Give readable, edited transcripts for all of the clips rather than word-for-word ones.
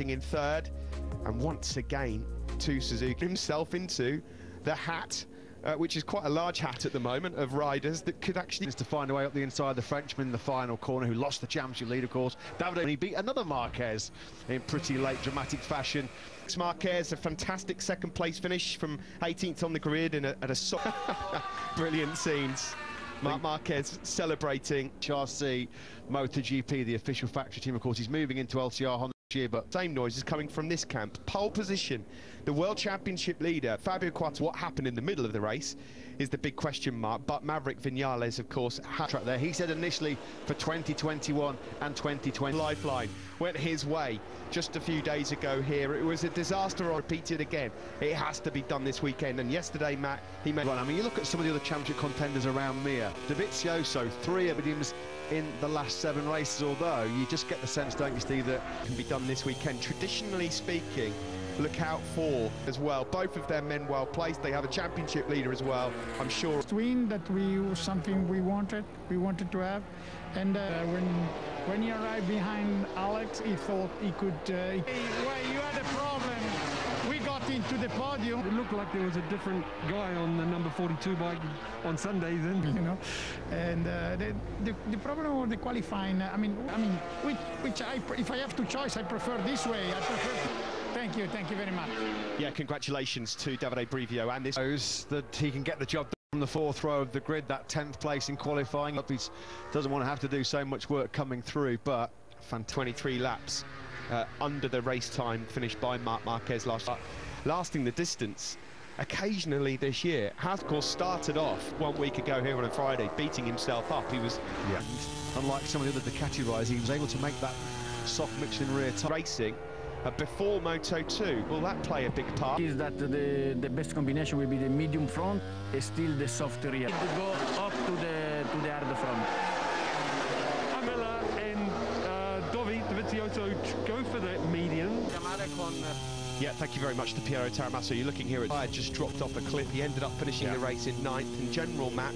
in third, and once again, to Suzuki himself into the hat, which is quite a large hat at the moment, of riders that could actually... To find a way up the inside, the Frenchman in the final corner, who lost the championship lead, of course. He beat another Marquez in pretty late dramatic fashion. Marquez, a fantastic second place finish from 18th on the grid at a brilliant scenes. Marquez celebrating. HASIL MotoGP, the official factory team, of course. He's moving into LCR Honda this year, but same noise is coming from this camp. Pole position, the World Championship leader, Fabio Quartararo. What happened in the middle of the race is the big question mark, but Maverick-Vinales, of course, had track there. He said initially for 2021 and 2020. Lifeline went his way just a few days ago here. It was a disaster. I'll repeat it again. It has to be done this weekend, and yesterday, Matt, he made... Well, I mean, you look at some of the other championship contenders around Mir. Dovizioso, 3 podiums in the last 7 races, although you just get the sense, don't you, Steve, that can be done this weekend. Traditionally speaking, look out for as well. Both of their men well placed. They have a championship leader as well, I'm sure. Win that was something we wanted to have, and when he arrived behind Alex, he thought he could. Well, you had a problem. We got into the podium. It looked like there was a different guy on the number 42 bike on Sunday then. You know, and the problem with the qualifying, I mean, which if I have to choice, I prefer this way. I prefer. Thank you very much. Yeah, congratulations to Davide Brivio, and this shows that he can get the job done on the 4th row of the grid, that 10th place in qualifying. He doesn't want to have to do so much work coming through, but 23 laps under the race time finished by Marc Marquez lasting the distance occasionally this year. Has, of course, started off 1 week ago here on a Friday, beating himself up. He was... Yeah. Unlike some of the other Ducati riders, he was able to make that soft Michelin rear tire. Racing before Moto 2, will that play a big part? Is that the best combination will be the medium front and still the soft rear. To go up to the hard front. Amela and Dovizioso go for the medium. Yeah, thank you very much to Piero Taramasso. You're looking here at just dropped off a cliff. He ended up finishing the race in 9th. In general, Matt,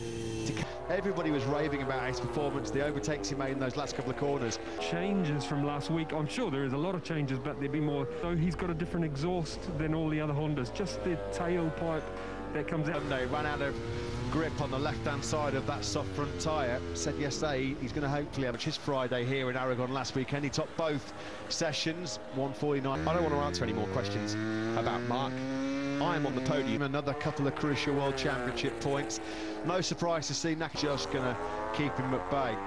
everybody was raving about his performance, the overtakes he made in those last couple of corners. Changes from last week. I'm sure there is a lot of changes, but there'd be more. So he's got a different exhaust than all the other Hondas. Just the tailpipe that comes out. They ran out of grip on the left-hand side of that soft front tyre. Said yesterday he's going to hopefully have his Friday here in Aragon last weekend. He topped both sessions, 149. I don't want to answer any more questions about Marc. I am on the podium. Another couple of crucial World Championship points. No surprise to see Nak just going to keep him at bay.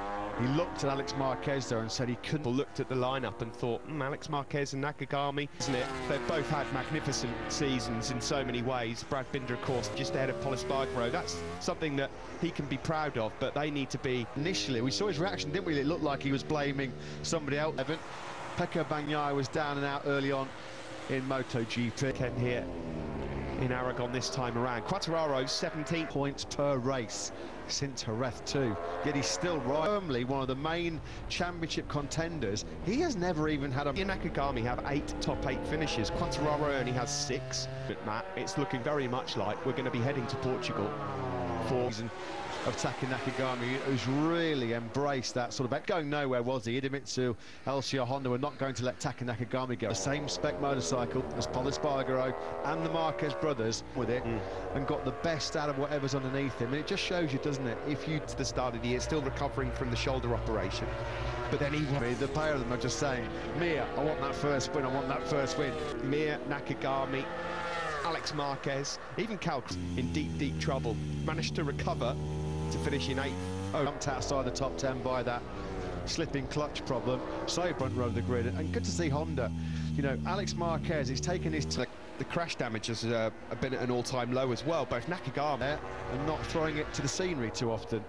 He looked at Alex Marquez there and said he couldn't. Looked at the lineup and thought, Alex Marquez and Nakagami, isn't it? They've both had magnificent seasons in so many ways. Brad Binder, of course, just ahead of Pol Espargaro. That's something that he can be proud of, but they need to be... Initially, we saw his reaction, didn't we? It looked like he was blaming somebody else. Pecco Bagnaia was down and out early on in MotoGP. Ken here in Aragon this time around. Quartararo 17 points per race since Jerez 2, yet he's still firmly one of the main championship contenders. He has never even had a... Nakagami have 8 top 8 finishes. Quartararo only has 6. But Matt, it's looking very much like we're going to be heading to Portugal for of Taka Nakagami, who's really embraced that sort of... Going nowhere, was he? Idemitsu, LCR Honda were not going to let Taka Nakagami go. The same spec motorcycle as Pol Espargaro and the Marquez brothers with it, and got the best out of whatever's underneath him. And it just shows you, doesn't it? If you... To the start of the year, still recovering from the shoulder operation. But then the pair of them are just saying, Mir, I want that first win, I want that first win. Mir, Nakagami, Alex Marquez, even Cal in deep trouble. Managed to recover to finish in 8th. Jumped outside the top 10 by that slipping clutch problem. So front row of the grid, and good to see Honda. You know, Alex Marquez, he's taken his... The crash damage has been at an all-time low as well. Both Nakagami and not throwing it to the scenery too often.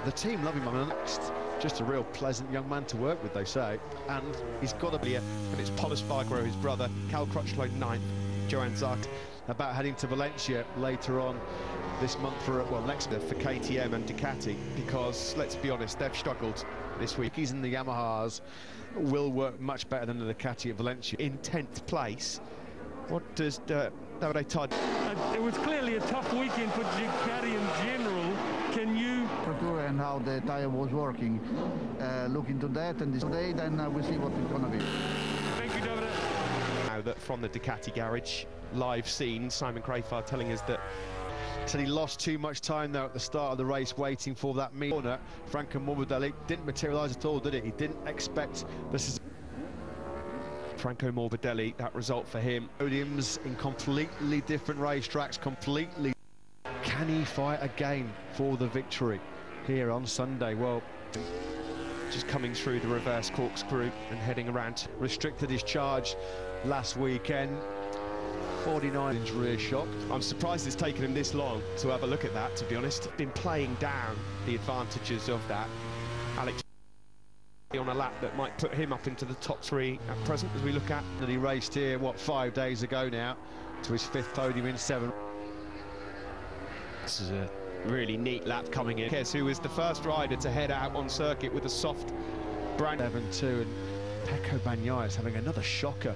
The team love him on the next. Just a real pleasant young man to work with, they say. And he's got to be and it's Pol Espargaro, his brother, Cal Crutchlow 9th, Johan Zarco. About heading to Valencia later on this month for, well, next month for KTM and Ducati, because let's be honest, they've struggled this week. He's in the Yamahas, will work much better than the Ducati at Valencia. In 10th place, what does Davide Todd? It was clearly a tough weekend for Ducati in general. Can you... And how the tyre was working, look into that, and this day, then we'll see what it's going to be. Thank you, Davide. that from the Ducati garage live scene, Simon Crafard telling us that said he lost too much time though at the start of the race waiting for that corner. Franco Morbidelli didn't materialise at all, did it? He didn't expect this is Franco Morbidelli, that result for him. Podiums in completely different racetracks, completely. Can he fight again for the victory here on Sunday? Well, just coming through the reverse corkscrew and heading around. Restricted his charge last weekend. 49-inch rear shock. I'm surprised it's taken him this long to have a look at that, to be honest. Been playing down the advantages of that. Alex on a lap that might put him up into the top 3 at present as we look at. And he raced here, what, 5 days ago now, to his 5th podium in 7. This is a really neat lap coming in. Marquez, who was the first rider to head out on circuit with a soft brand. 7-2, and Pecco Bagnaia is having another shocker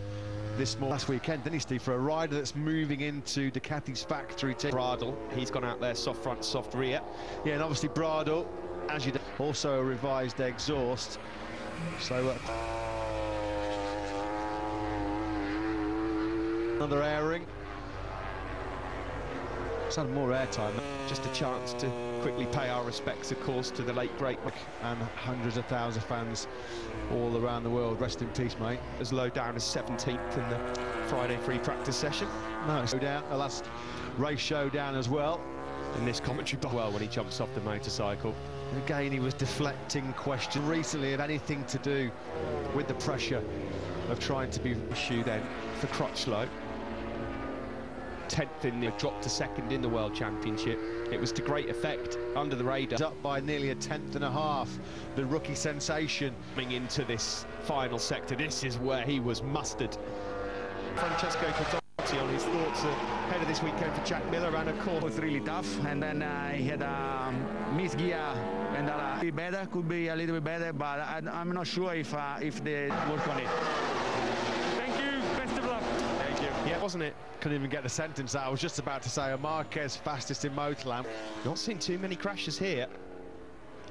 this last weekend, didn't he, Steve, for a rider that's moving into Ducati's factory team. Bradl, he's gone out there soft front, soft rear. Yeah, and obviously Bradl, as you also a revised exhaust. So another airing. It's had more airtime. Just a chance to quickly pay our respects, of course, to the late great and hundreds of thousands of fans all around the world. Rest in peace, mate. As low down as 17th in the Friday free practice session. No, showdown, the last race showdown as well. In this commentary box, well, when he jumps off the motorcycle. Again, he was deflecting questions recently of anything to do with the pressure of trying to be issue then for Crutchlow. 10th in the drop to 2nd in the World Championship. It was to great effect under the radar. Up by nearly a 1/10.5. The rookie sensation coming into this final sector. This is where he was mustered. Francesco Cototti on his thoughts ahead of this weekend for Jack Miller, and of course It was really tough, and then he had a misgear, and could be a little bit better, but I'm not sure if they work on it. Thank you, best of luck. thank you. Yeah, wasn't it? couldn't even get the sentence out. I was just about to say a Marquez fastest in Motorland. Not seen too many crashes here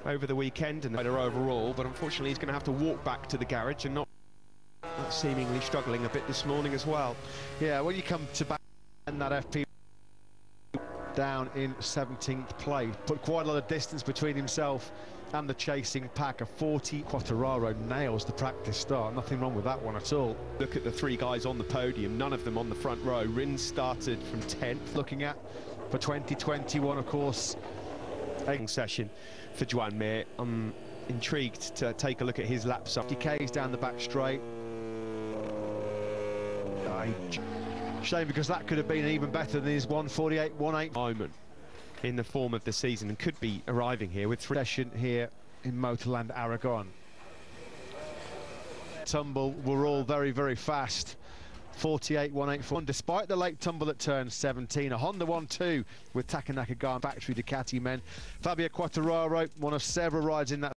over the weekend and overall, but unfortunately he's going to have to walk back to the garage, and not seemingly struggling a bit this morning as well. Yeah, when you come to back and that FP down in 17th place, put quite a lot of distance between himself and the chasing pack. A 40 Quartararo nails the practice start. Nothing wrong with that one at all. Look at the three guys on the podium, none of them on the front row. Rins started from 10th. Looking at for 2021, of course, a session for Joan Mir. I'm intrigued to take a look at his laps up. Decays down the back straight. Shame, because that could have been even better than his 1:48.18 moment in the form of the season, and could be arriving here with session here in Motorland Aragon. Tumble were all very, very fast. 48.184. Despite the late tumble at turn 17, a Honda 1-2 with Taka Nakagami factory Ducati men. Fabio Quartararo, one of several rides in that